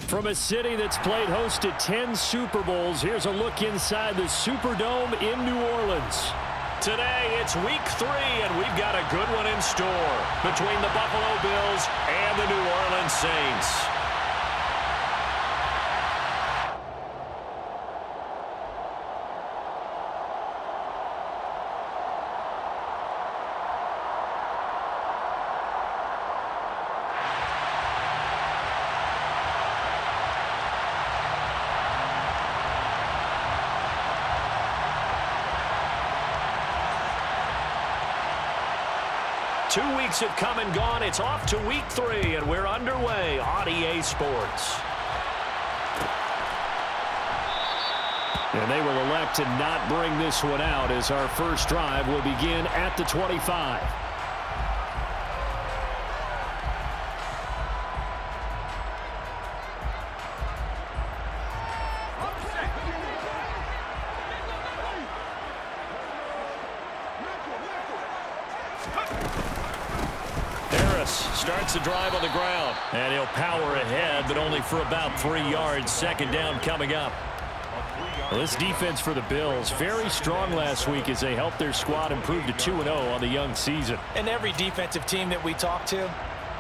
From a city that's played host to 10 Super Bowls, here's a look inside the Superdome in New Orleans. Today, it's week 3, and we've got a good one in store between the Buffalo Bills and the New Orleans Saints. Two weeks have come and gone. It's off to week 3, and we're underway on EA Sports. And they will elect to not bring this one out as our first drive will begin at the 25. Starts the drive on the ground, and he'll power ahead, but only for about 3 yards. Second down coming up. Well, this defense for the Bills, very strong last week as they helped their squad improve to 2-0 on the young season. And every defensive team that we talk to,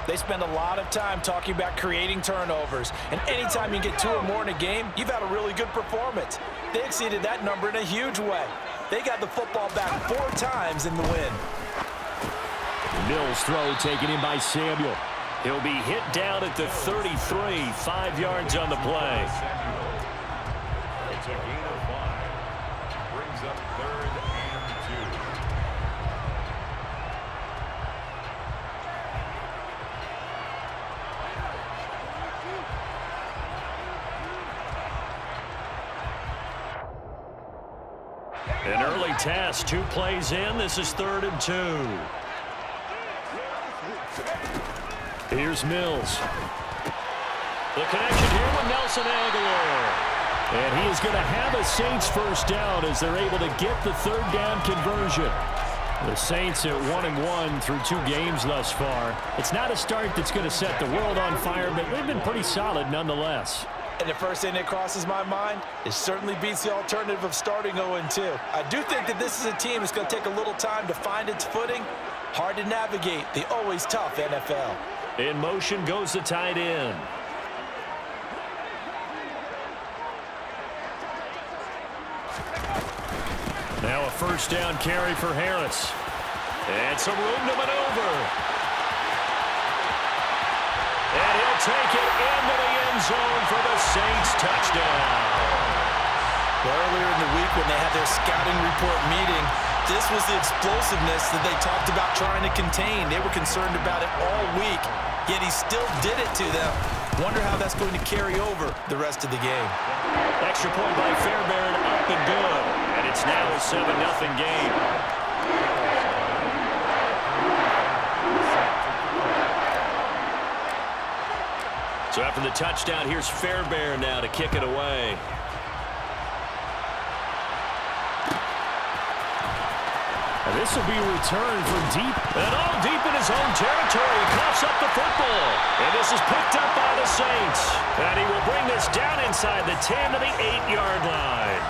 they spend a lot of time talking about creating turnovers. And anytime you get 2 or more in a game, you've had a really good performance. They exceeded that number in a huge way. They got the football back 4 times in the win. Mills throw taken in by Samuel. He'll be hit down at the 33, 5 yards on the play. It's a gain of 5. Brings up 3rd and 2. An early test, 2 plays in. This is 3rd and 2. Here's Mills. The connection here with Nelson Agholor. And he is going to have a Saints first down as they're able to get the 3rd down conversion. The Saints at 1-1 through 2 games thus far. It's not a start that's going to set the world on fire, but they've been pretty solid nonetheless. And the first thing that crosses my mind, it certainly beats the alternative of starting 0-2. I do think that this is a team that's going to take a little time to find its footing. Hard to navigate the always tough NFL. In motion goes the tight end. Now a first down carry for Harris. And some room to maneuver. And he'll take it into the end zone for the Saints touchdown. Earlier in the week when they had their scouting report meeting, this was the explosiveness that they talked about trying to contain. They were concerned about it all week, yet he still did it to them. Wonder how that's going to carry over the rest of the game. Extra point by Fairbairn, up and good. And it's now a 7-0 game. So after the touchdown, here's Fairbairn now to kick it away. And this will be returned from deep, and all deep in his own territory. Coughs up the football. And this is picked up by the Saints. And he will bring this down inside the 10 to the 8-yard line.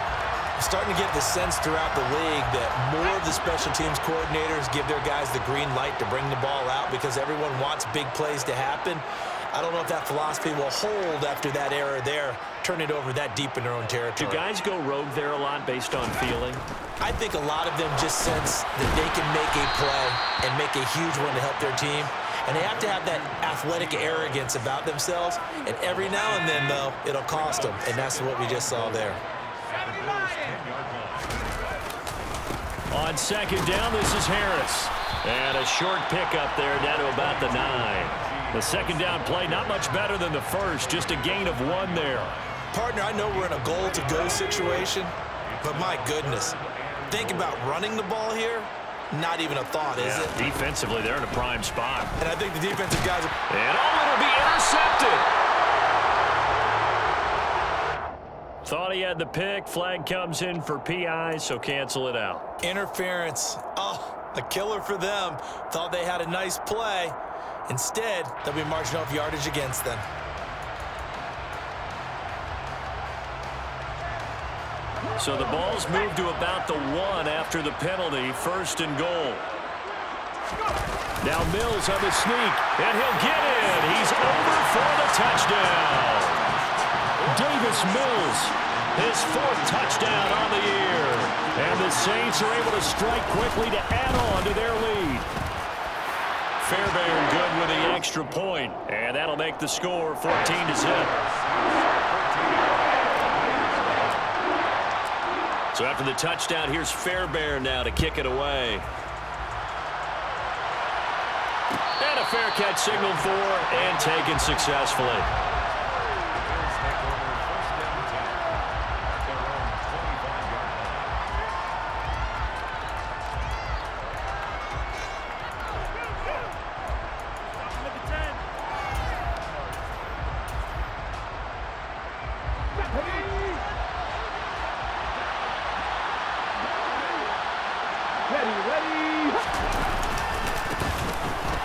I'm starting to get the sense throughout the league that more of the special teams coordinators give their guys the green light to bring the ball out because everyone wants big plays to happen. I don't know if that philosophy will hold after that error there, turn it over that deep in their own territory. Do guys go rogue there a lot based on feeling? I think a lot of them just sense that they can make a play and make a huge one to help their team. And they have to have that athletic arrogance about themselves. And every now and then, though, it'll cost them. And that's what we just saw there. On second down, this is Harris. And a short pickup there down to about the 9. The second down play, not much better than the first, just a gain of 1 there. Partner, I know we're in a goal-to-go situation, but my goodness, think about running the ball here. Not even a thought, is it? Defensively, they're in a prime spot. And I think the defensive guys are... And it'll be intercepted. Thought he had the pick. Flag comes in for PI, so cancel it out. Interference. Oh, a killer for them. Thought they had a nice play. Instead, they'll be marching off yardage against them. So the ball's moved to about the 1 after the penalty, 1st and goal. Now Mills on the sneak, and he'll get in. He's over for the touchdown. Davis Mills, his 4th touchdown on the year. And the Saints are able to strike quickly to add on to their lead. Fairbairn good with the extra point, and that'll make the score 14-0. So after the touchdown, here's Fairbairn now to kick it away. And a fair catch signaled for and taken successfully.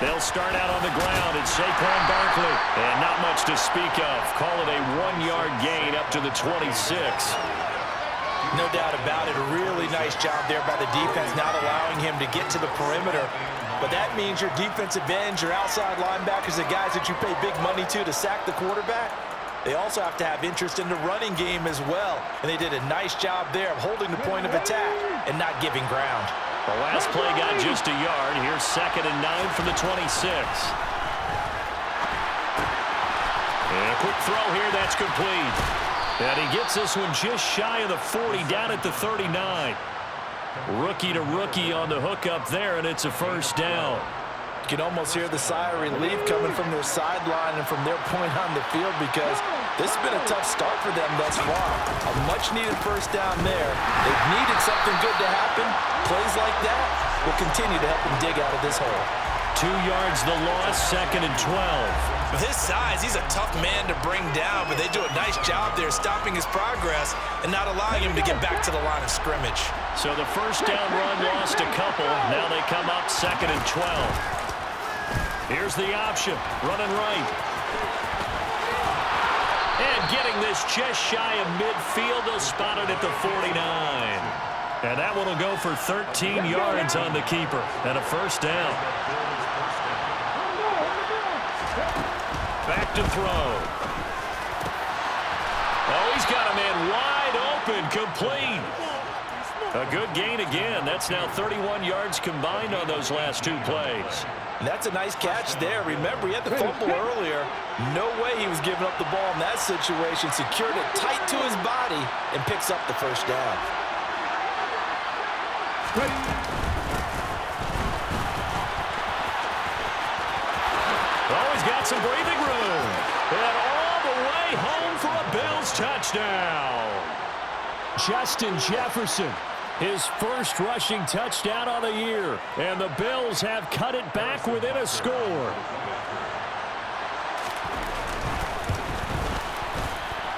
They'll start out on the ground, and Saquon Barkley. And not much to speak of. Call it a 1-yard gain up to the 26. No doubt about it. A really nice job there by the defense, not allowing him to get to the perimeter. But that means your defensive ends, your outside linebackers, the guys that you pay big money to sack the quarterback, they also have to have interest in the running game as well. And they did a nice job there of holding the point of attack and not giving ground. The last play got just a yard. Here's 2nd and 9 from the 26. And a quick throw here. That's complete. And he gets this one just shy of the 40, down at the 39. Rookie to rookie on the hookup there, and it's a 1st down. You can almost hear the sigh of relief coming from their sideline and from their point on the field, because this has been a tough start for them thus far. A much-needed 1st down there. They've needed something good to happen. Plays like that will continue to help them dig out of this hole. 2 yards the loss, 2nd and 12. With his size, he's a tough man to bring down, but they do a nice job there stopping his progress and not allowing him to get back to the line of scrimmage. So the 1st down run lost a couple. Now they come up 2nd and 12. Here's the option, running right. And getting this just shy of midfield, they'll spot it at the 49. And that one will go for 13 yards on the keeper and a 1st down. Back to throw. Oh, he's got a man wide open, complete. A good gain again. That's now 31 yards combined on those last 2 plays. And that's a nice catch there. Remember, he had the fumble earlier. No way he was giving up the ball in that situation. Secured it tight to his body and picks up the 1st down. Oh, he's got some breathing room. And all the way home for a Bills touchdown. Justin Jefferson, his 1st rushing touchdown on the year. And the Bills have cut it back within a score.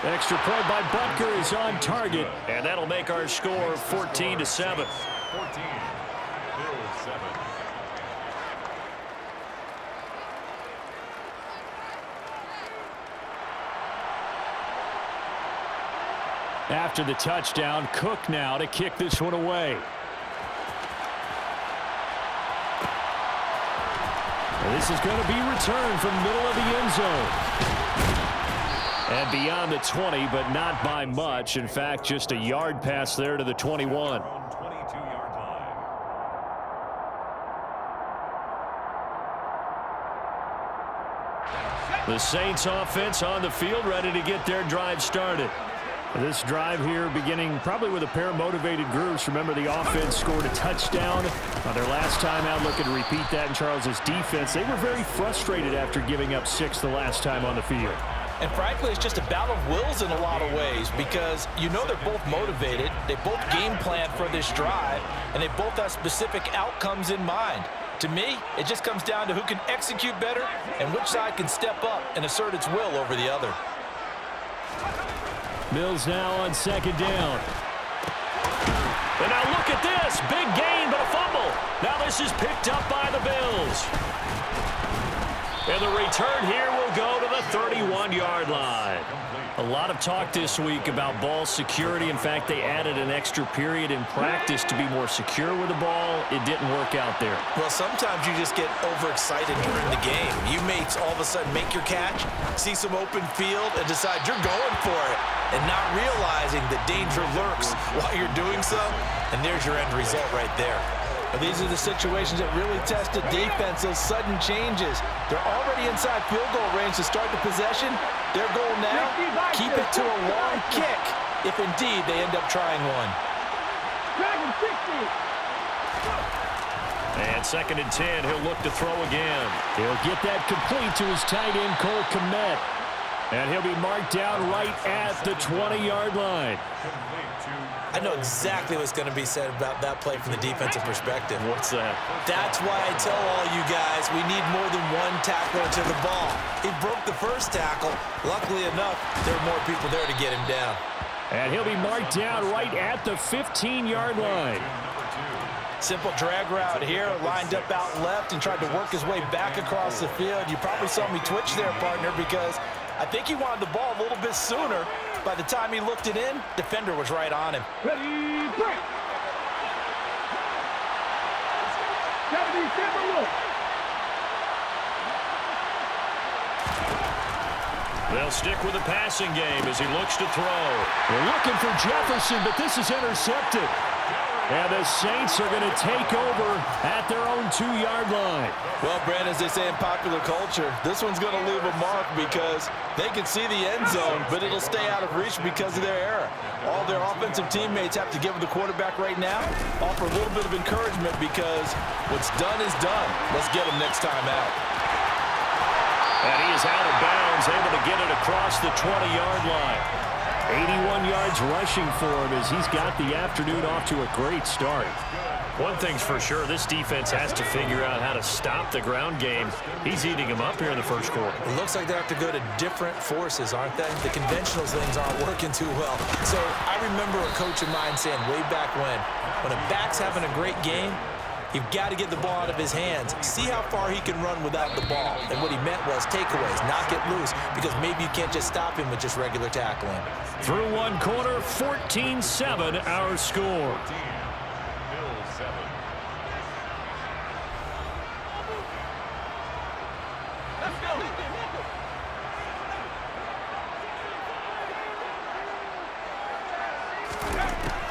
Extra point by Butker is on target. And that'll make our score 14-7. 14, Bills 7. After the touchdown, Cook now to kick this one away. And this is going to be returned from middle of the end zone. And beyond the 20, but not by much. In fact, just a yard pass there to the 21. 22-yard line. The Saints offense on the field, ready to get their drive started. This drive here beginning probably with a pair of motivated groups. Remember, the offense scored a touchdown on their last time out, looking to repeat that in Charles's defense. They were very frustrated after giving up 6 the last time on the field. And frankly, it's just a battle of wills in a lot of ways, because you know they're both motivated, they both game plan for this drive, and they both have specific outcomes in mind. To me, it just comes down to who can execute better and which side can step up and assert its will over the other. Mills now on 2nd down. And now look at this. Big gain, but a fumble. Now this is picked up by the Bills. And the return here will go to the 31-yard line. A lot of talk this week about ball security. In fact, they added an extra period in practice to be more secure with the ball. It didn't work out there. Well, sometimes you just get overexcited during the game. You may all of a sudden make your catch, see some open field, and decide you're going for it, and not realizing the danger lurks while you're doing so, and there's your end result right there. These are the situations that really test the defense, those sudden changes. They're already inside field goal range to start the possession. Their goal now, keep it to a long kick, if indeed they end up trying one. And 2nd and 10, he'll look to throw again. He'll get that complete to his tight end, Cole Kmet. And he'll be marked down right at the 20-yard line. I know exactly what's going to be said about that play from the defensive perspective. What's that? That's why I tell all you guys we need more than one tackler to the ball. He broke the first tackle. Luckily enough, there were more people there to get him down. And he'll be marked down right at the 15-yard line. Simple drag route here, lined up out left and tried to work his way back across the field. You probably saw me twitch there, partner, because I think he wanted the ball a little bit sooner. By the time he looked it in, defender was right on him. Ready, break. They'll stick with the passing game as he looks to throw. They're looking for Jefferson, but this is intercepted. And the Saints are going to take over at their own 2-yard line. Well, Brandon, as they say in popular culture, this one's going to leave a mark because they can see the end zone, but it'll stay out of reach because of their error. All their offensive teammates have to give the quarterback right now, offer a little bit of encouragement because what's done is done. Let's get him next time out. And he is out of bounds, able to get it across the 20-yard line. 81 yards rushing for him as he's got the afternoon off to a great start. One thing's for sure, this defense has to figure out how to stop the ground game. He's eating them up here in the first quarter. It looks like they have to go to different forces, aren't they? The conventional things aren't working too well. So I remember a coach of mine saying way back when a back's having a great game, you've got to get the ball out of his hands. See how far he can run without the ball. And what he meant was takeaways, not get loose, because maybe you can't just stop him with just regular tackling. Through one quarter, 14-7 our score.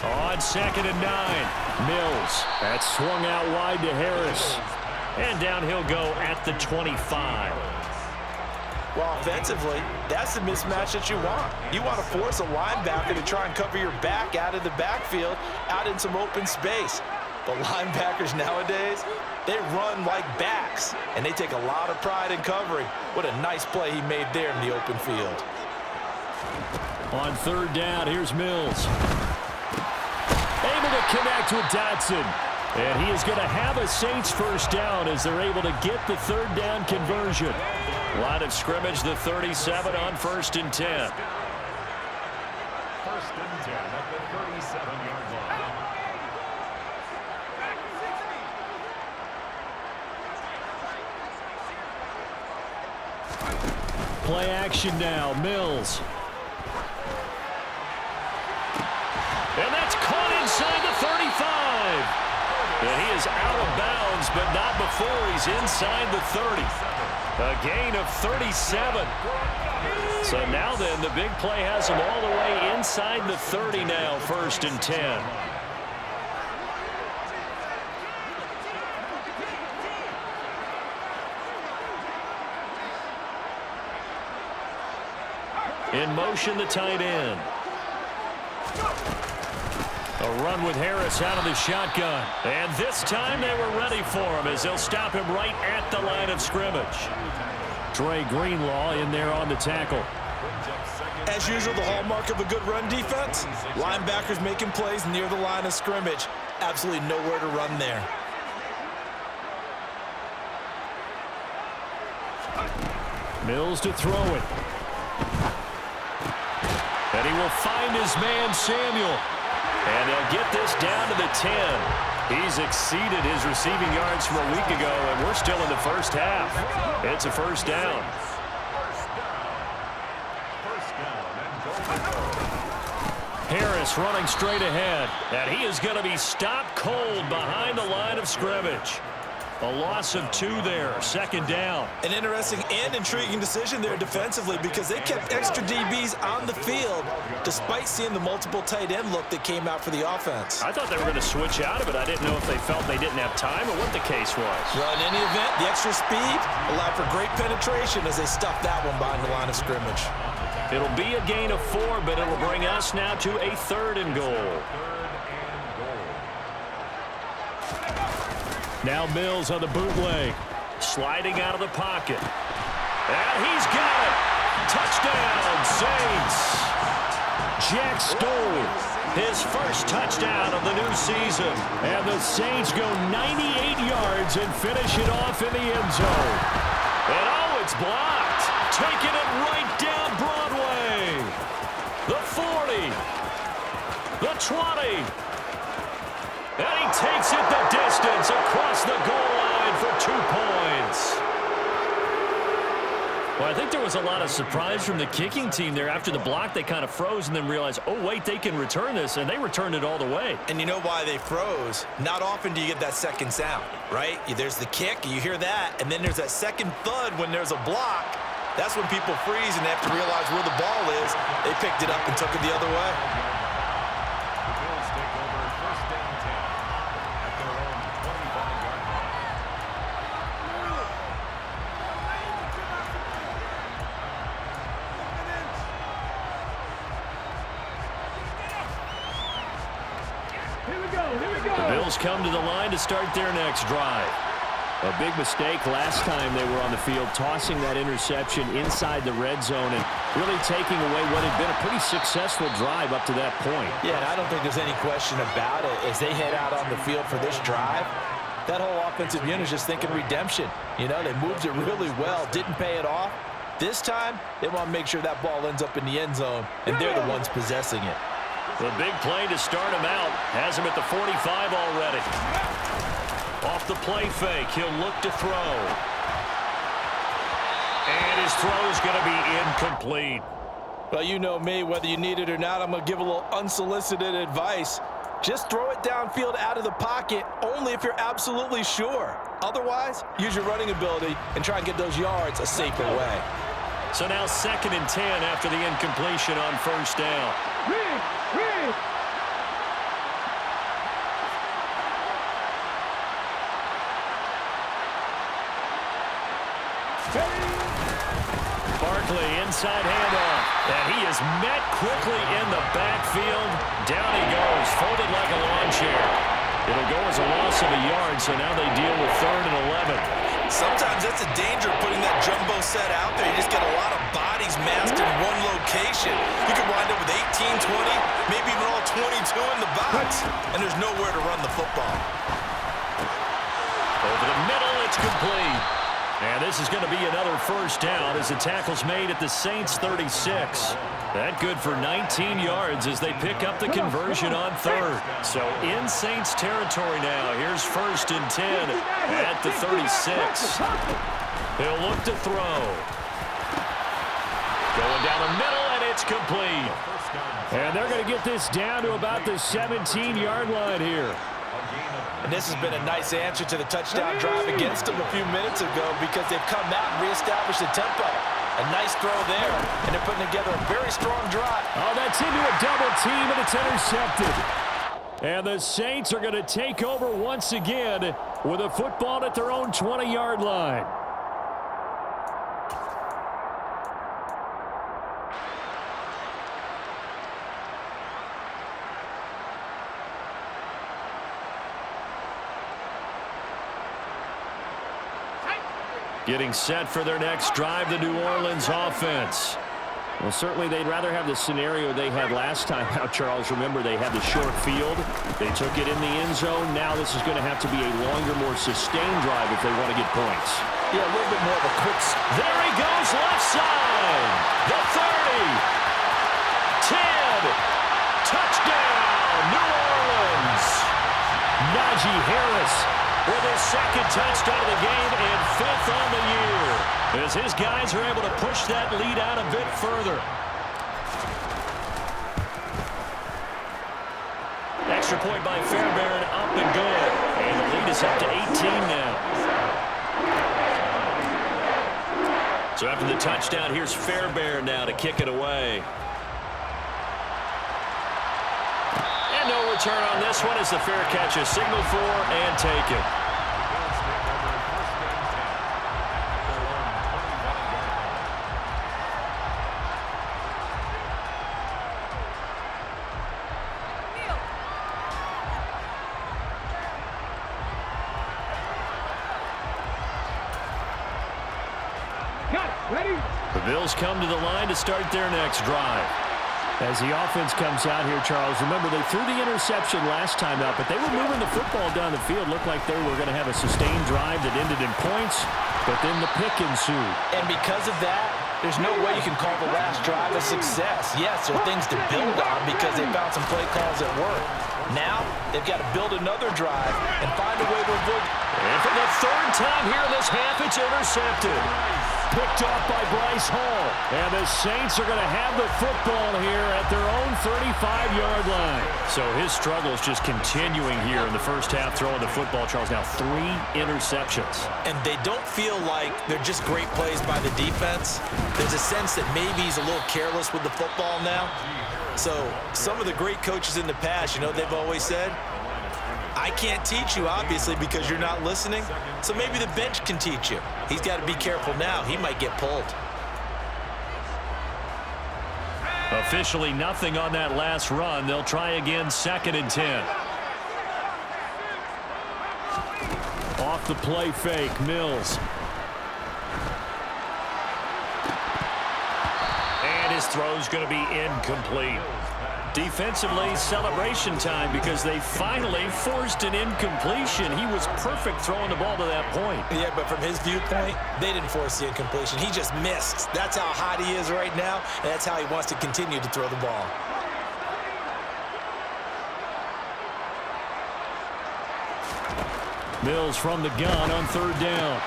On 2nd and 9, Mills. That's swung out wide to Harris. And down he'll go at the 25. Well, offensively, that's the mismatch that you want. You want to force a linebacker to try and cover your back out of the backfield, out in some open space. But linebackers nowadays, they run like backs, and they take a lot of pride in covering. What a nice play he made there in the open field. On 3rd down, here's Mills. Able to connect with Dotson. And he is going to have a Saints first down as they're able to get the 3rd down conversion. Line of scrimmage, the 37 on 1st and 10. 1st and 10 at the 37-yard line. Play action now, Mills. And that's caught inside the 35. And he is out of bounds, but not before he's inside the 30. A gain of 37. So now then, the big play has him all the way inside the 30 now, 1st and 10. In motion, the tight end. A run with Harris out of the shotgun. And this time they were ready for him as they'll stop him right at the line of scrimmage. Dre Greenlaw in there on the tackle. As usual, the hallmark of a good run defense, linebackers making plays near the line of scrimmage. Absolutely nowhere to run there. Mills to throw it. And he will find his man, Samuel. And they'll get this down to the 10. He's exceeded his receiving yards from a week ago, and we're still in the first half. It's a first down. First down and Harris running straight ahead, and he is going to be stopped cold behind the line of scrimmage. A loss of 2 there, 2nd down. An interesting and intriguing decision there defensively because they kept extra DBs on the field despite seeing the multiple tight end look that came out for the offense. I thought they were going to switch out of it. I didn't know if they felt they didn't have time or what the case was. Well, in any event, the extra speed allowed for great penetration as they stuffed that one behind the line of scrimmage. It'll be a gain of 4, but it'll bring us now to a 3rd and goal. Now Mills on the bootleg, sliding out of the pocket. And he's got it. Touchdown, Saints. Jack Stoll, his first touchdown of the new season. And the Saints go 98 yards and finish it off in the end zone. And oh, it's blocked. Taking it right down Broadway. The 40. The 20. And he takes it the distance across the goal line for 2 points. Well, I think there was a lot of surprise from the kicking team there. After the block, they kind of froze and then realized, oh, wait, they can return this, and they returned it all the way. And you know why they froze? Not often do you get that second sound, right? There's the kick, you hear that, and then there's that second thud when there's a block. That's when people freeze and they have to realize where the ball is. They picked it up and took it the other way. The Bills come to the line to start their next drive. A big mistake last time they were on the field, tossing that interception inside the red zone and really taking away what had been a pretty successful drive up to that point. Yeah, and I don't think there's any question about it. As they head out on the field for this drive, that whole offensive unit is just thinking redemption. You know, they moved it really well, didn't pay it off. This time, they want to make sure that ball ends up in the end zone, and they're the ones possessing it. The big play to start him out has him at the 45 already. Off the play fake, he'll look to throw. And his throw is going to be incomplete. Well, you know me, whether you need it or not, I'm going to give a little unsolicited advice. Just throw it downfield out of the pocket only if you're absolutely sure. Otherwise, use your running ability and try and get those yards a safer way. So now 2nd and 10 after the incompletion on 1st down. Barkley inside handoff, and he is met quickly in the backfield. Down he goes, folded like a lawn chair. It'll go as a loss of a yard, so now they deal with 3rd and 11. Sometimes that's the danger of putting that jumbo set out there. You just get a lot of bodies massed in one location. You could wind up with 18, 20, maybe even all 22 in the box, and there's nowhere to run the football. Over the middle, it's complete. And this is going to be another 1st down as the tackle's made at the Saints' 36. That good for 19 yards as they pick up the conversion on 3rd. So in Saints territory now. Here's 1st and 10 at the 36. He'll look to throw. Going down the middle, and it's complete. And they're going to get this down to about the 17-yard line here. And this has been a nice answer to the touchdown drive against them a few minutes ago because they've come out and reestablished the tempo. A nice throw there, and they're putting together a very strong drive. Oh, that's into a double team, and it's intercepted. And the Saints are going to take over once again with a football at their own 20-yard line. Getting set for their next drive, the New Orleans offense. Well, certainly they'd rather have the scenario they had last time out, Charles. Remember, they had the short field. They took it in the end zone. Now this is going to have to be a longer, more sustained drive if they want to get points. Yeah, a little bit more of a quick... There he goes, left side. The 30. 10. Touchdown, New Orleans. Najee Harris with his 2nd touchdown of the game and 5th on the year, as his guys are able to push that lead out a bit further. extra point by Fairbairn, up and good. And the lead is up to 18 now. So after the touchdown, here's Fairbairn now to kick it away. And no return on this one as the fair catch is signaled for and taken. The Bills come to the line to start their next drive. As the offense comes out here, Charles, remember they threw the interception last time out, but they were moving the football down the field. Looked like they were going to have a sustained drive that ended in points, but then the pick ensued. And because of that, there's no way you can call the last drive a success. Yes, there are things to build on because they found some play calls that work. Now, they've got to build another drive and find a way to avoid. And for the third time here in this half, it's intercepted. Picked off by Bryce Hall. And the Saints are going to have the football here at their own 35-yard line. So his struggles just continuing here in the first half throwing the football, Charles. Now 3 interceptions. And they don't feel like they're just great plays by the defense. There's a sense that maybe he's a little careless with the football now. So some of the great coaches in the past, you know, they've always said, I can't teach you, obviously, because you're not listening. So maybe the bench can teach you. He's got to be careful now. He might get pulled. Officially nothing on that last run. They'll try again, 2nd and 10. Off the play fake, Mills. And his throw's going to be incomplete. Defensively, celebration time because they finally forced an incompletion. He was perfect throwing the ball to that point. Yeah, but from his viewpoint, they didn't force the incompletion. He just missed. That's how hot he is right now, and that's how he wants to continue to throw the ball. Mills from the gun on 3rd down.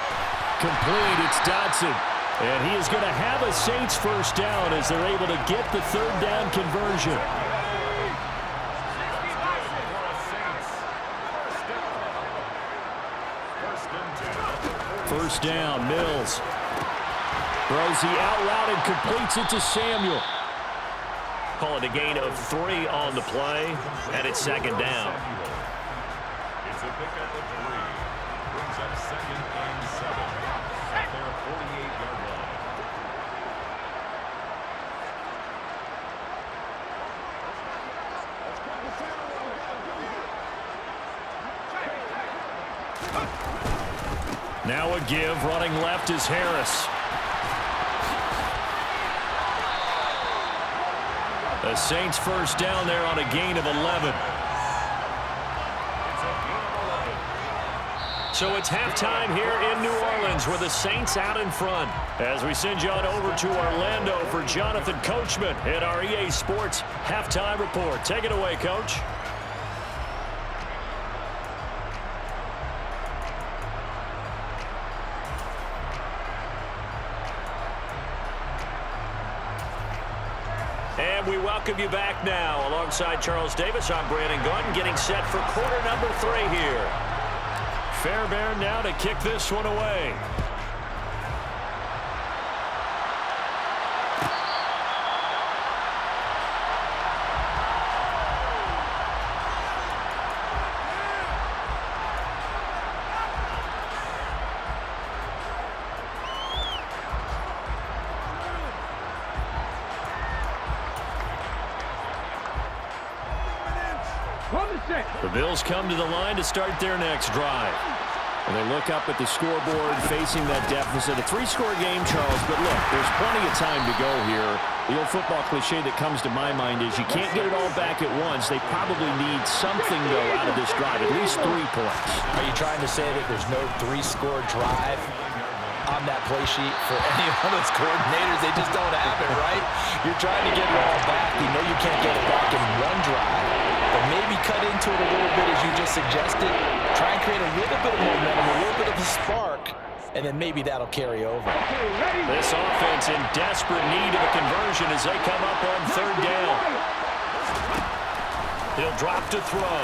Complete, it's Dodson. And he is going to have a Saints first down as they're able to get the 3rd down conversion. First down, Mills. Throws the out route and completes it to Samuel. Call it a gain of 3 on the play, and it's 2nd down. It's a pickup of 3. Brings up 2nd and 7 at their 48-yard line. Now a give, running left is Harris. The Saints first down there on a gain of 11. So it's halftime here in New Orleans with the Saints out in front. As we send you on over to Orlando for Jonathan Coachman at our EA Sports Halftime Report. Take it away, Coach. And we welcome you back now. Alongside Charles Davis, I'm Brandon Gaudin, getting set for quarter number 3 here. Fairbairn now to kick this one away. The Bills come to the line to start their next drive. And they look up at the scoreboard facing that deficit. A 3-score game, Charles, but look, there's plenty of time to go here. The old football cliche that comes to my mind is you can't get it all back at once. They probably need something, though, out of this drive, at least 3 points. Are you trying to say that there's no 3-score drive on that play sheet for any of those coordinators? They just don't have it, right? You're trying to get it all back. You know you can't get it back in 1 drive. But maybe cut into it a little bit as you just suggested. Try and create a little bit of momentum, a little bit of a spark, and then maybe that'll carry over. This offense in desperate need of a conversion as they come up on 3rd down. He'll drop to throw.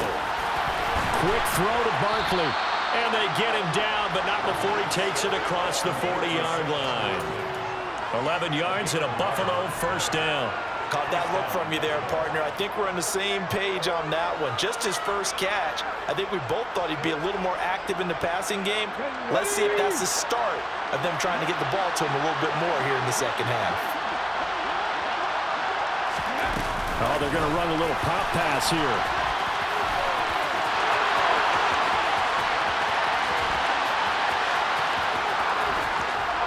Quick throw to Barkley. And they get him down, but not before he takes it across the 40-yard line. 11 yards and a Buffalo first down. Caught that look from you there, partner. I think we're on the same page on that one. Just his first catch, I think we both thought he'd be a little more active in the passing game. Let's see if that's the start of them trying to get the ball to him a little bit more here in the second half. Oh, they're going to run a little pop pass here.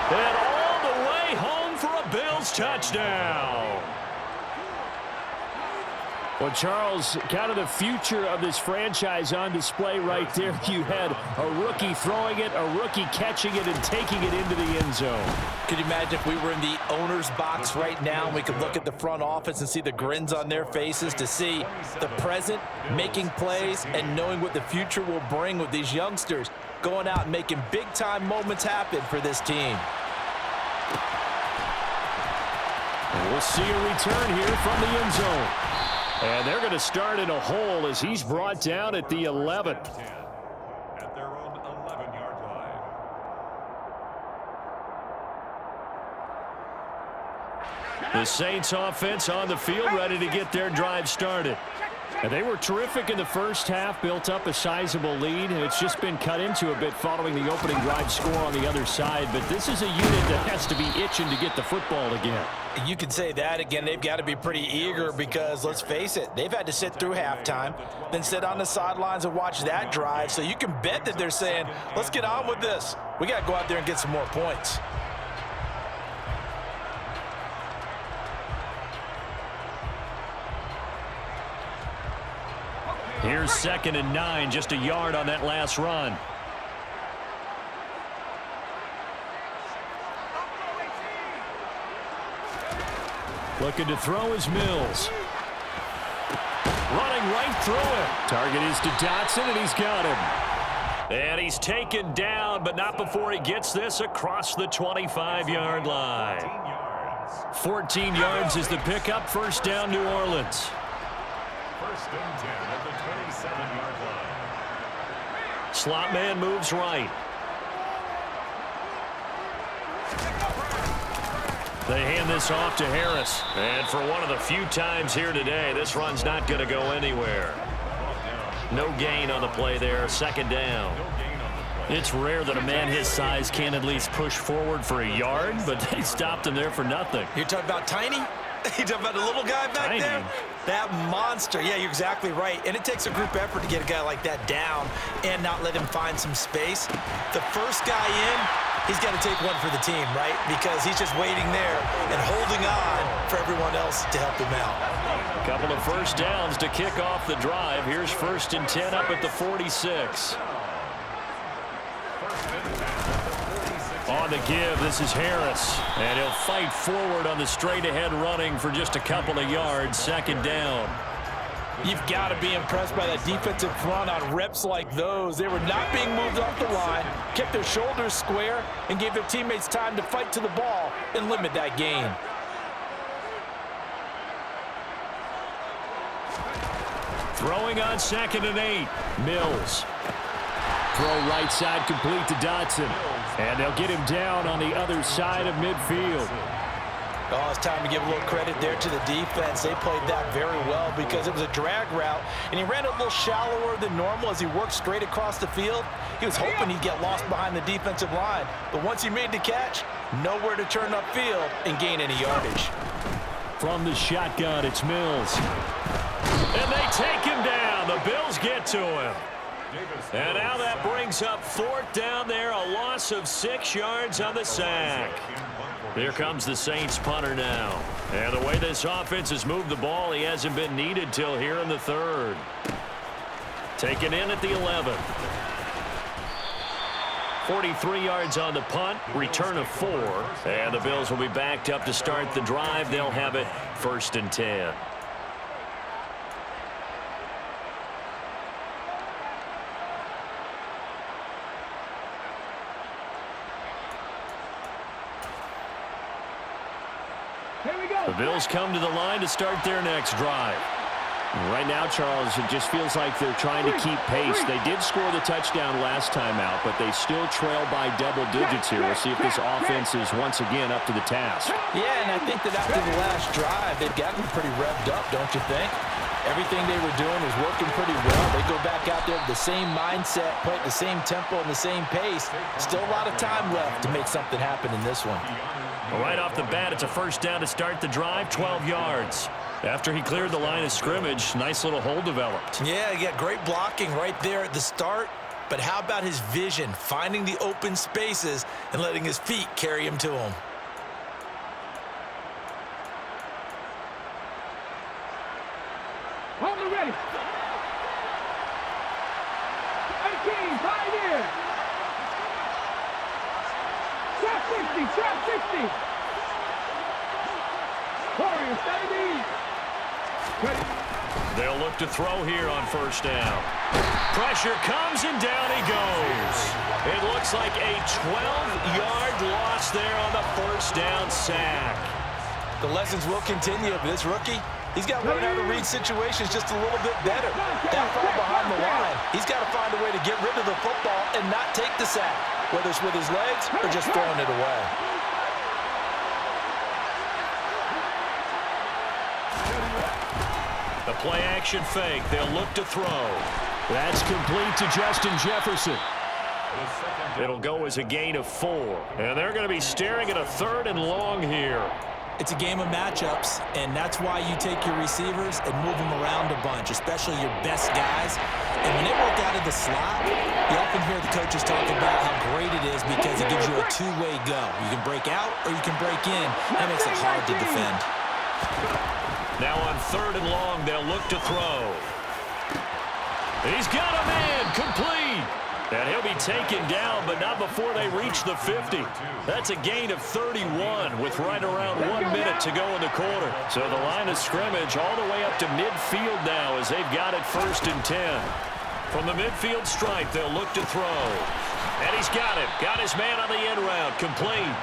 And all the way home for a Bills touchdown. Well, Charles, kind of the future of this franchise on display right there. You had a rookie throwing it, a rookie catching it, and taking it into the end zone. Could you imagine if we were in the owner's box right now and we could look at the front office and see the grins on their faces, to see the present making plays and knowing what the future will bring with these youngsters going out and making big-time moments happen for this team. And we'll see a return here from the end zone. And they're going to start in a hole as he's brought down at the 11th. At their own 11-yard line. The Saints offense on the field, ready to get their drive started. And they were terrific in the first half, built up a sizable lead, and it's just been cut into a bit following the opening drive score on the other side. But this is a unit that has to be itching to get the football again. You can say that again. They've got to be pretty eager because, let's face it, they've had to sit through halftime, then sit on the sidelines and watch that drive. So you can bet that they're saying, let's get on with this. We got to go out there and get some more points. Here's 2nd and 9, just a yard on that last run. Looking to throw is Mills. Running right through it. Target is to Dotson, and he's got him. And he's taken down, but not before he gets this across the 25-yard line. 14 yards is the pickup. First down, New Orleans. First and 10 at the 27-yard line. Slot man moves right. They hand this off to Harris. And for one of the few times here today, this run's not going to go anywhere. No gain on the play there. 2nd down. It's rare that a man his size can at least push forward for a yard, but they stopped him there for nothing. You're talking about Tiny? You're talking about the little guy back Tiny. there? That monster. Yeah, you're exactly right. And it takes a group effort to get a guy like that down and not let him find some space. The first guy in, he's got to take one for the team, right? Because he's just waiting there and holding on for everyone else to help him out. A couple of first downs to kick off the drive. Here's 1st and 10 up at the 46. On the give, this is Harris. And he'll fight forward on the straight-ahead running for just a couple of yards. 2nd down. You've got to be impressed by that defensive front on reps like those. They were not being moved off the line, kept their shoulders square, and gave their teammates time to fight to the ball and limit that gain. Throwing on 2nd and 8. Mills. Throw right side complete to Dotson. And they'll get him down on the other side of midfield. Oh, it's time to give a little credit there to the defense. They played that very well because it was a drag route, and he ran a little shallower than normal as he worked straight across the field. He was hoping he'd get lost behind the defensive line, but once he made the catch, nowhere to turn upfield and gain any yardage. From the shotgun, it's Mills. And they take him down. The Bills get to him. And now that brings up 4th down there, a loss of 6 yards on the sack. Here comes the Saints punter now. And the way this offense has moved the ball, he hasn't been needed till here in the 3rd. Taken in at the 11th. 43 yards on the punt, return of 4. And the Bills will be backed up to start the drive. They'll have it 1st and 10. The Bills come to the line to start their next drive. Right now, Charles, it just feels like they're trying to keep pace. They did score the touchdown last time out, but they still trail by double digits here. We'll see if this offense is once again up to the task. Yeah, and I think that after the last drive, they've gotten pretty revved up, don't you think? Everything they were doing was working pretty well. They go back out there with the same mindset, play at the same tempo and the same pace. Still a lot of time left to make something happen in this one. Well, right off the bat, it's a first down to start the drive, 12 yards. After he cleared the line of scrimmage, nice little hole developed. Yeah, he got great blocking right there at the start. But how about his vision, finding the open spaces and letting his feet carry him to him? Hold it ready. 18, pioneer. Trap 60, trap 60. Warriors, 30. They'll look to throw here on first down. Pressure comes and down he goes. It looks like a 12-yard loss there on the first down sack. The lessons will continue, but this rookie, he's got to learn how to read situations just a little bit better. That far behind the line, he's got to find a way to get rid of the football and not take the sack, whether it's with his legs or just throwing it away. The play-action fake. They'll look to throw. That's complete to Justin Jefferson. It'll go as a gain of 4. And they're going to be staring at a 3rd and long here. It's a game of matchups, and that's why you take your receivers and move them around a bunch, especially your best guys. And when they work out of the slot, you often hear the coaches talk about how great it is because it gives you a two-way go. You can break out or you can break in. That makes it hard to defend. Now on 3rd and long, they'll look to throw. He's got a man, complete. And he'll be taken down, but not before they reach the 50. That's a gain of 31 with right around 1 minute to go in the quarter. So the line of scrimmage all the way up to midfield now as they've got it 1st and 10. From the midfield stripe, they'll look to throw. And he's got it. Got his man on the end route, complete.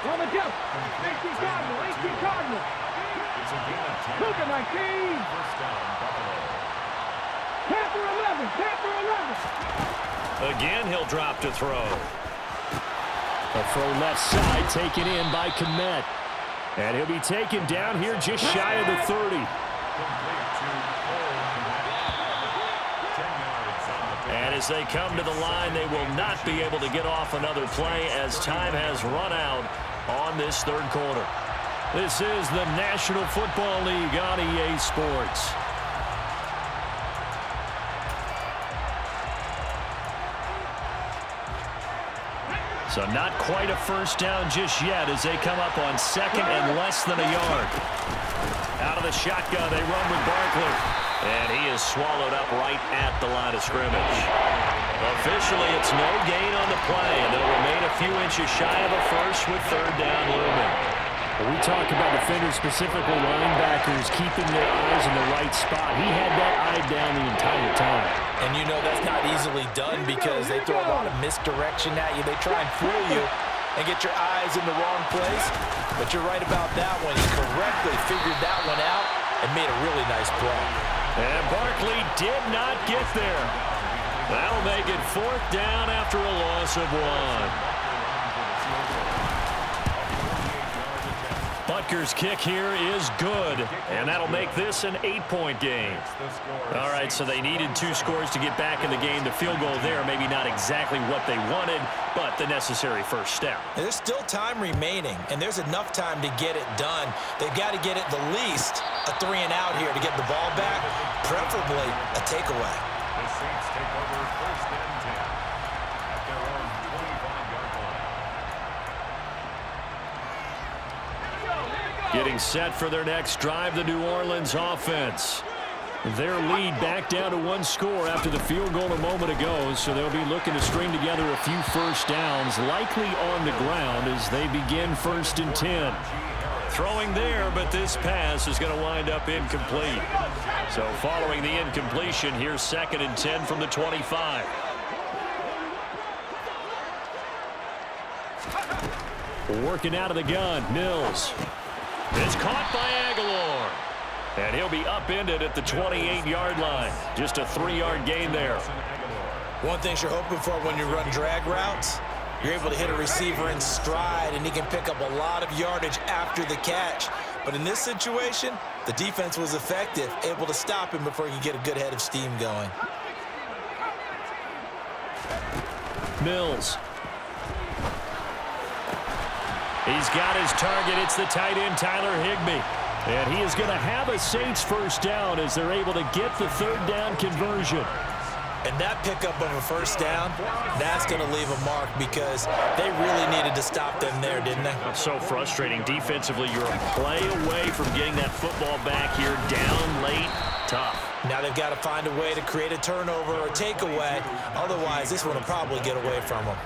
On the jump. 18 Cardinal, 18 Cardinal. Look at 19. Panther 11, Panther 11. Again, he'll drop to throw. A throw left side taken in by Kmet. And he'll be taken down here just shy of the 30. And as they come to the line, they will not be able to get off another play as time has run out on this 3rd quarter. This is the National Football League on EA Sports. So not quite a first down just yet as they come up on 2nd and less than a yard. Out of the shotgun, they run with Barkley. And he is swallowed up right at the line of scrimmage. Officially, it's no gain on the play, and they'll remain a few inches shy of a first with 3rd down looming. We talk about defenders, specifically linebackers, keeping their eyes in the right spot. He had that eye down the entire time. And you know that's not easily done because they throw a lot of misdirection at you. They try and fool you and get your eyes in the wrong place. But you're right about that one. He correctly figured that one out and made a really nice play. And Barkley did not get there. That'll make it 4th down after a loss of 1. Butker's kick here is good, and that'll make this an 8-point game. All right, so they needed 2 scores to get back in the game. The field goal there, maybe not exactly what they wanted, but the necessary first step. There's still time remaining, and there's enough time to get it done. They've got to get at the least a 3 and out here to get the ball back, preferably a takeaway. The Saints take over 1st and 10 at their own 25-yard line. Getting set for their next drive, the New Orleans offense. Their lead back down to 1 score after the field goal a moment ago, so they'll be looking to string together a few first downs, likely on the ground as they begin 1st and 10. Throwing there, but this pass is going to wind up incomplete. So following the incompletion, here's 2nd and 10 from the 25. Working out of the gun, Mills. It's caught by Aguilar. And he'll be upended at the 28-yard line. Just a 3-yard gain there. One thing you're hoping for when you run drag routes, you're able to hit a receiver in stride, and he can pick up a lot of yardage after the catch. But in this situation, the defense was effective, able to stop him before he could get a good head of steam going. Mills. He's got his target. It's the tight end, Tyler Higbee. And he is going to have a Saints first down as they're able to get the third down conversion. And that pickup of a first down, that's going to leave a mark because they really needed to stop them there, didn't they? It's so frustrating. Defensively, you're a play away from getting that football back here. Down late, tough. Now they've got to find a way to create a turnover or takeaway. Otherwise, this one will probably get away from them.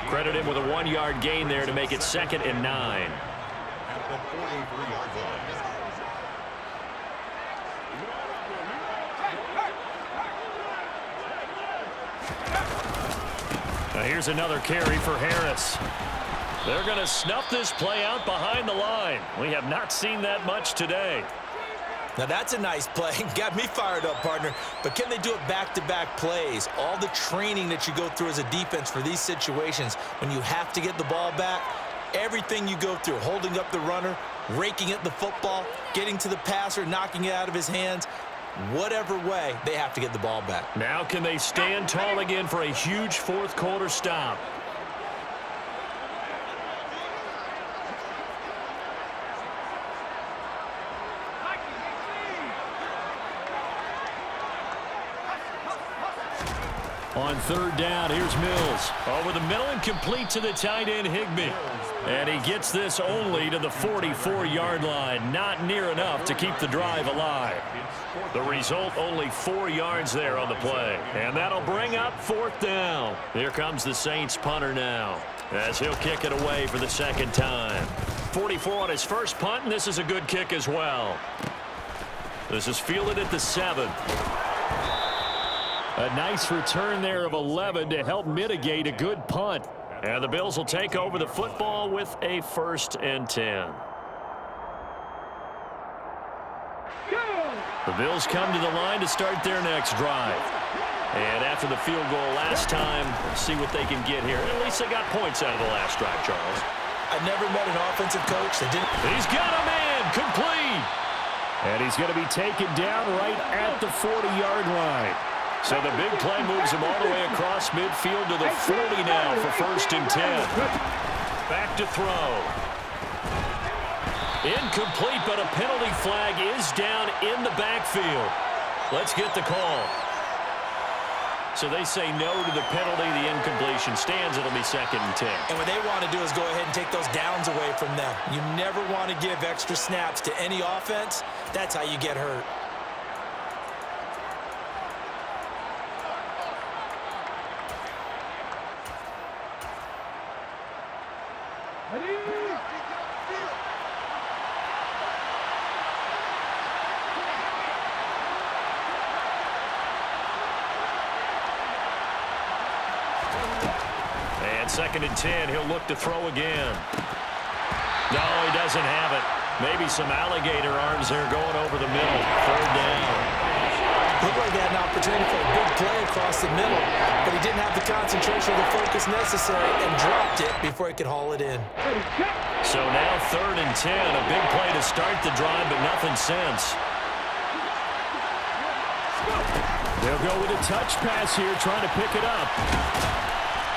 Credit him with a 1-yard gain there to make it 2nd and 9. At the 43-yard line. Now here's another carry for Harris. They're going to snuff this play out behind the line. We have not seen that much today. Now that's a nice play. Got me fired up, partner. But can they do it back-to-back plays? All the training that you go through as a defense for these situations, when you have to get the ball back, everything you go through, holding up the runner, raking at the football, getting to the passer, knocking it out of his hands, whatever way, they have to get the ball back. Now can they stand tall again for a huge fourth-quarter stop? On third down, here's Mills. Over the middle and complete to the tight end, Higbee. And he gets this only to the 44-yard line. Not near enough to keep the drive alive. The result, only 4 yards there on the play. And that'll bring up 4th down. Here comes the Saints punter now, as he'll kick it away for the 2nd time. 44 on his first punt, and this is a good kick as well. This is fielded at the 7. A nice return there of 11 to help mitigate a good punt. And the Bills will take over the football with a 1st and 10. The Bills come to the line to start their next drive. And after the field goal last time, let's see what they can get here. At least they got points out of the last drive, Charles. I never met an offensive coach that didn't. He's got a man, complete. And he's going to be taken down right at the 40-yard line. So the big play moves him all the way across midfield to the 40 now for 1st and 10. Back to throw. Incomplete, but a penalty flag is down in the backfield. Let's get the call. So they say no to the penalty. The incompletion stands. It'll be 2nd and 10. And what they want to do is go ahead and take those downs away from them. You never want to give extra snaps to any offense. That's how you get hurt. And 2nd and 10, he'll look to throw again. No, he doesn't have it. Maybe some alligator arms there going over the middle. 3rd down. Looked like he had an opportunity for a big play across the middle, but he didn't have the concentration or the focus necessary and dropped it before he could haul it in. So now 3rd and 10, a big play to start the drive, but nothing since. They'll go with a touch pass here, trying to pick it up.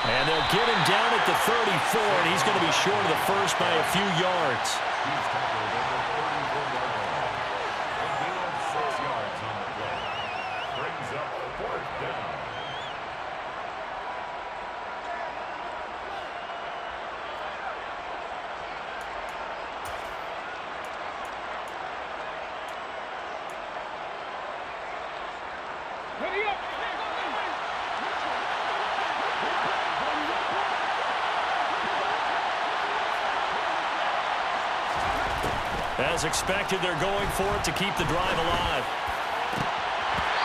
And they'll get him down at the 34, and he's going to be short of the first by a few yards. He's tackled over 34-yard line. A gain of 6 yards on the play. Brings up 4th down. As expected, they're going for it to keep the drive alive.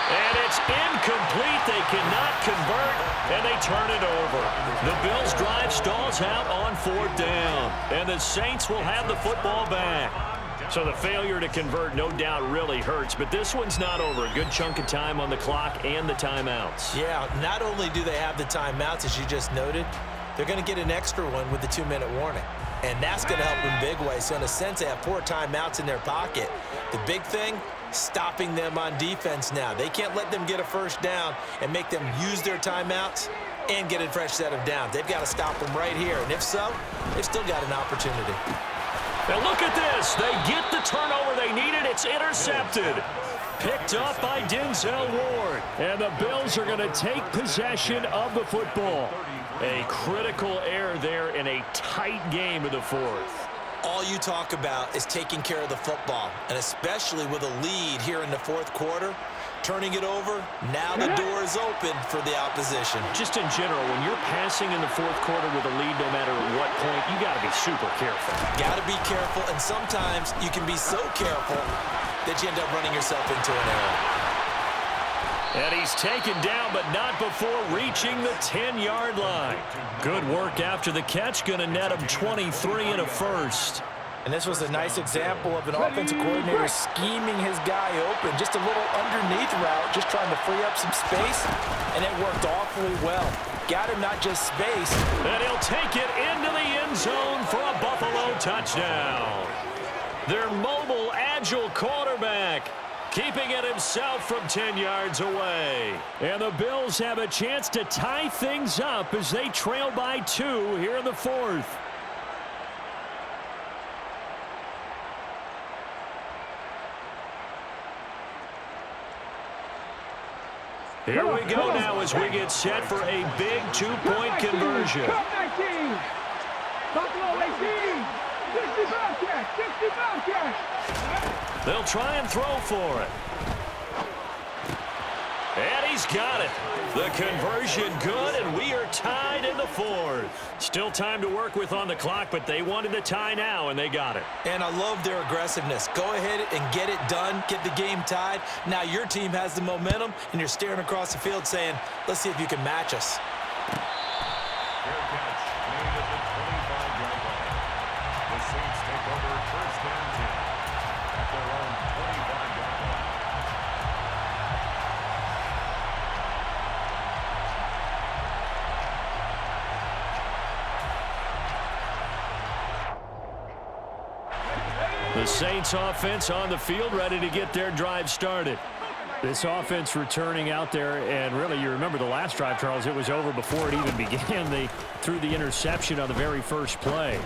And it's incomplete. They cannot convert, and they turn it over. The Bills' drive stalls out on 4th down, and the Saints will have the football back. So the failure to convert, no doubt, really hurts. But this one's not over. A good chunk of time on the clock and the timeouts. Yeah, not only do they have the timeouts, as you just noted, they're going to get an extra one with the 2-minute warning. And that's going to help in big ways. So in a sense, they have 4 timeouts in their pocket. The big thing, stopping them on defense now. They can't let them get a first down and make them use their timeouts and get a fresh set of downs. They've got to stop them right here. And if so, they've still got an opportunity. Now look at this. They get the turnover they needed. It's intercepted. Picked up by Denzel Ward. And the Bills are going to take possession of the football. A critical error there in a tight game in the fourth. All you talk about is taking care of the football, and especially with a lead here in the fourth quarter, turning it over, now the door is open for the opposition. Just in general, when you're passing in the fourth quarter with a lead, no matter at what point, you got to be super careful. Got to be careful, and sometimes you can be so careful that you end up running yourself into an error. And he's taken down, but not before reaching the 10-yard line. Good work after the catch. Going to net him 23 and a first. And this was a nice example of an offensive coordinator scheming his guy open. Just a little underneath route, just trying to free up some space, and it worked awfully well. Got him not just space. And he'll take it into the end zone for a Buffalo touchdown. Their mobile, agile quarterback keeping it himself from 10 yards away. And the Bills have a chance to tie things up as they trail by 2 here in the fourth. Here we go now as we get set for a big 2-point conversion. Buffalo 18. 60 Bobcats. 60 Bobcats. They'll try and throw for it. And he's got it. The conversion good, and we are tied in the fourth. Still time to work with on the clock, but they wanted the tie now, and they got it. And I love their aggressiveness. Go ahead and get it done. Get the game tied. Now your team has the momentum, and you're staring across the field saying, let's see if you can match us. Fair catch made at the 25-yard line. The Saints take over first and 10 at their own 25-yard line. The Saints offense on the field, ready to get their drive started. This offense returning out there, and really, you remember the last drive, Charles, it was over before it even began. They threw the interception on the very first play.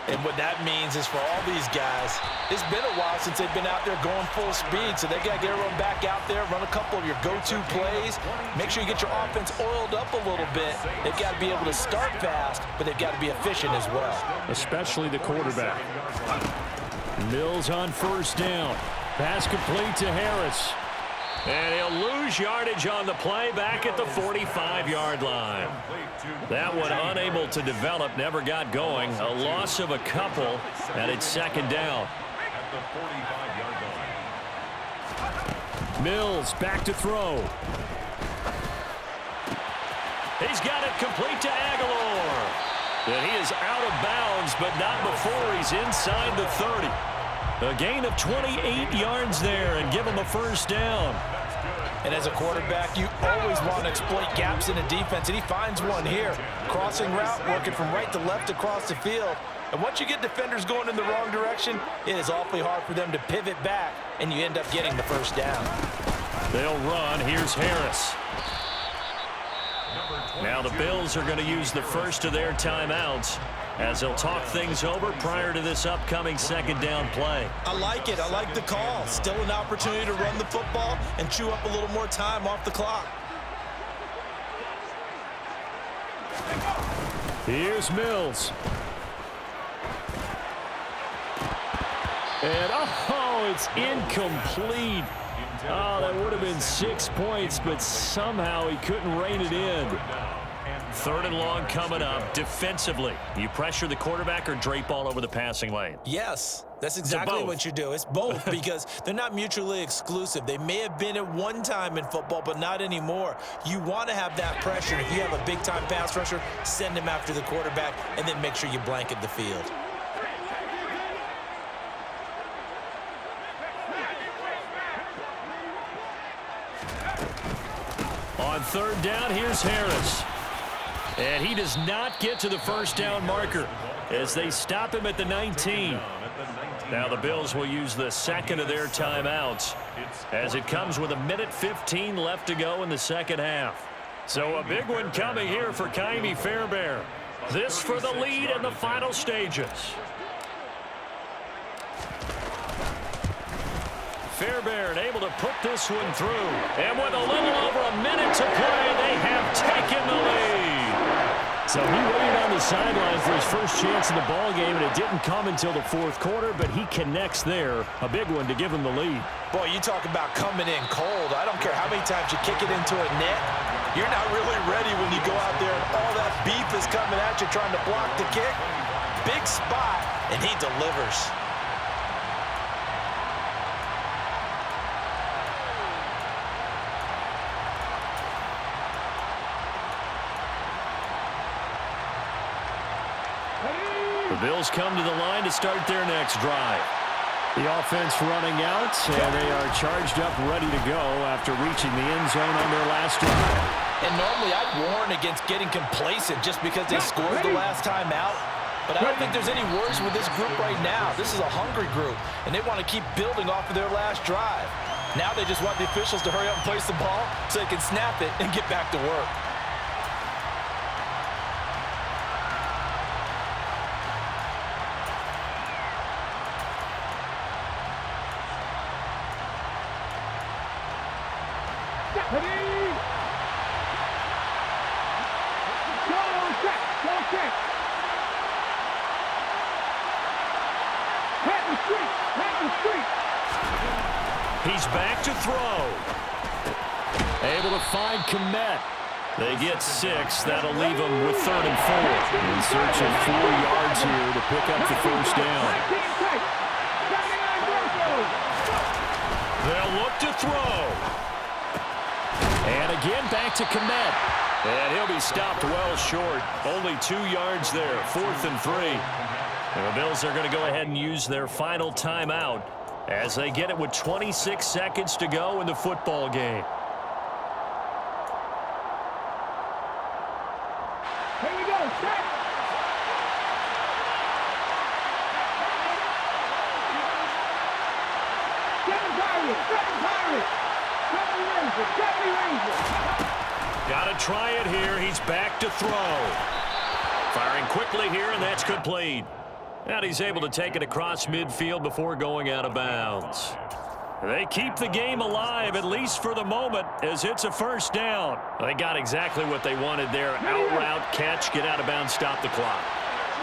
And what that means is for all these guys, it's been a while since they've been out there going full speed, so they got to get everyone back out there, run a couple of your go-to plays, make sure you get your offense oiled up a little bit. They've got to be able to start fast, but they've got to be efficient as well. Especially the quarterback. Mills on first down. Pass complete to Harris. And he'll lose yardage on the play back at the 45-yard line. That one unable to develop, never got going. A loss of a couple, and it's second down. At the 45-yard line. Mills back to throw. He's got it complete to Aguilar. And he is out of bounds, but not before he's inside the 30. A gain of 28 yards there and give him a first down. And as a quarterback, you always want to exploit gaps in the defense, and he finds one here. Crossing route, working from right to left across the field. And once you get defenders going in the wrong direction, it is awfully hard for them to pivot back, and you end up getting the first down. They'll run. Here's Harris. Now the Bills are going to use the first of their timeouts as they'll talk things over prior to this upcoming second down play. I like it. I like the call. Still an opportunity to run the football and chew up a little more time off the clock. Here's Mills. And, oh, it's incomplete. Oh, that would have been 6 points, but somehow he couldn't rein it in. Third and long coming up. Defensively, you pressure the quarterback or drape all over the passing lane? Yes, that's exactly what you do. It's both because they're not mutually exclusive. They may have been at one time in football, but not anymore. You want to have that pressure. If you have a big-time pass rusher, send him after the quarterback, and then make sure you blanket the field. On third down, here's Harris. And he does not get to the first down marker as they stop him at the 19. Now the Bills will use the second of their timeouts as it comes with 1:15 left to go in the second half. So a big one coming here for Ka'imi Fairbairn. This for the lead in the final stages. Fairbairn able to put this one through. And with a little over a minute to play, they have taken the lead. So he waited on the sideline for his first chance in the ball game, and it didn't come until the fourth quarter, but he connects there. A big one to give him the lead. Boy, you talk about coming in cold. I don't care how many times you kick it into a net. You're not really ready when you go out there and all that beef is coming at you trying to block the kick. Big spot, and he delivers. The Bills come to the line to start their next drive. The offense running out, and they are charged up, ready to go after reaching the end zone on their last drive. And normally I'd warn against getting complacent just because they scored the last time out. But I don't think there's any worries with this group right now. This is a hungry group, and they want to keep building off of their last drive. Now they just want the officials to hurry up and place the ball so they can snap it and get back to work. He's back to throw. Able to find Kmet. They get 6. That'll leave them with 3rd and 4. In search of 4 yards here to pick up the first down. They'll look to throw. And again back to Kmet. And he'll be stopped well short. Only 2 yards there. 4th and 3. And the Bills are going to go ahead and use their final timeout as they get it with 26 seconds to go in the football game. Here we go, set. Got to try it here. He's back to throw. Firing quickly here, and that's complete. And he's able to take it across midfield before going out of bounds. They keep the game alive, at least for the moment, as it's a first down. They got exactly what they wanted there. Out route, catch, get out of bounds, stop the clock.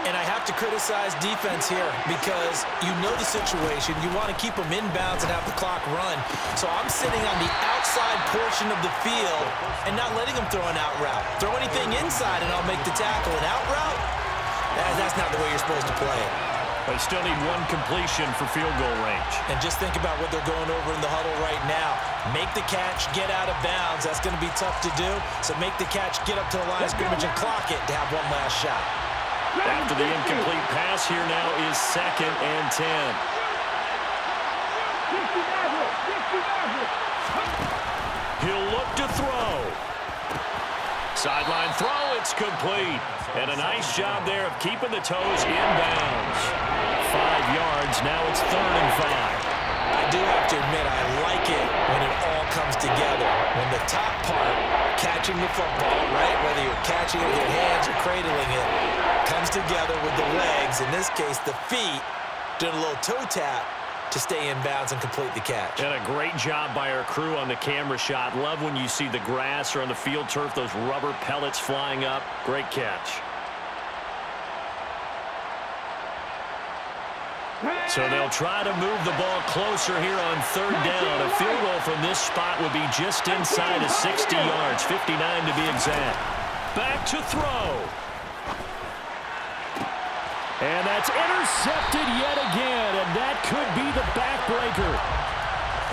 And I have to criticize defense here because you know the situation. You want to keep them inbounds and have the clock run. So I'm sitting on the outside portion of the field and not letting them throw an out route. Throw anything inside and I'll make the tackle. An out route? That's not the way you're supposed to play it. They still need 1 completion for field goal range. And just think about what they're going over in the huddle right now. Make the catch, get out of bounds. That's going to be tough to do. So make the catch, get up to the line of scrimmage and clock it to have one last shot. After the incomplete pass, here now is 2nd and 10. He'll look to throw. Sideline throw, it's complete. And a nice job there of keeping the toes inbounds. 5 yards, now it's 3rd and 5. I do have to admit, I like it when it all comes together. When the top part, catching the football, right, whether you're catching it with your hands or cradling it, comes together with the legs, in this case the feet, doing a little toe tap to stay in bounds and complete the catch. And a great job by our crew on the camera shot. Love when you see the grass or on the field turf, those rubber pellets flying up. Great catch. So they'll try to move the ball closer here on 3rd down. A field goal from this spot would be just inside of 60 yards, 59 to be exact. Back to throw. And that's intercepted yet again, and that could be the backbreaker.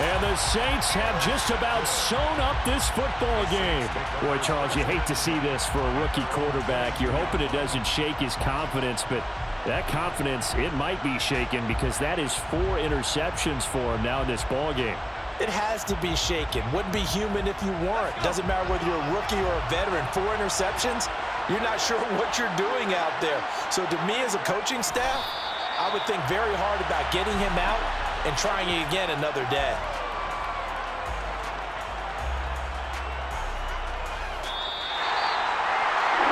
And the Saints have just about sewn up this football game. Boy, Charles, you hate to see this for a rookie quarterback. You're hoping it doesn't shake his confidence, but that confidence, it might be shaken because that is 4 interceptions for him now in this ball game. It has to be shaken. Wouldn't be human if you weren't. Doesn't matter whether you're a rookie or a veteran. 4 interceptions, you're not sure what you're doing out there. So to me as a coaching staff, I would think very hard about getting him out and trying it again another day.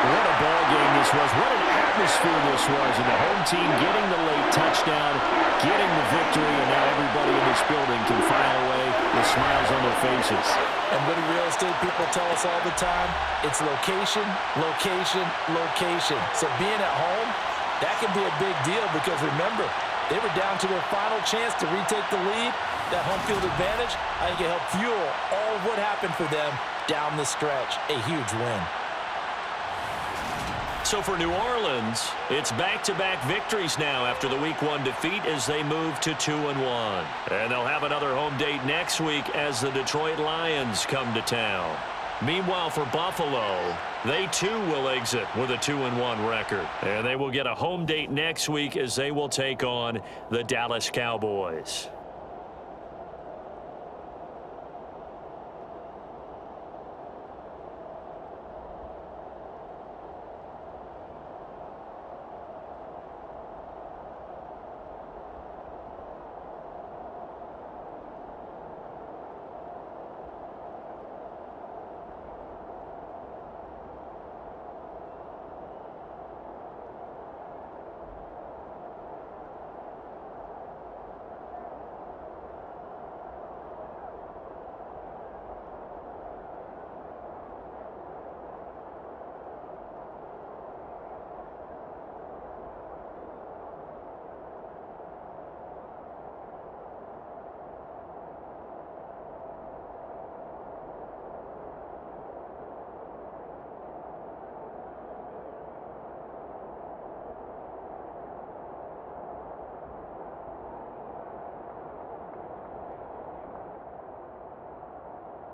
What a ball game this was. What an atmosphere this was. And the home team getting the late touchdown, getting the victory, and now everybody in this building can file away with smiles on their faces. And what do real estate people tell us all the time? It's location, location, location. So being at home, that can be a big deal because remember, they were down to their final chance to retake the lead. That home field advantage, I think it helped fuel all of what happened for them down the stretch. A huge win. So for New Orleans, it's back-to-back victories now after the Week 1 defeat as they move to 2-1. And they'll have another home date next week as the Detroit Lions come to town. Meanwhile, for Buffalo, they too will exit with a 2-1 record. And they will get a home date next week as they will take on the Dallas Cowboys.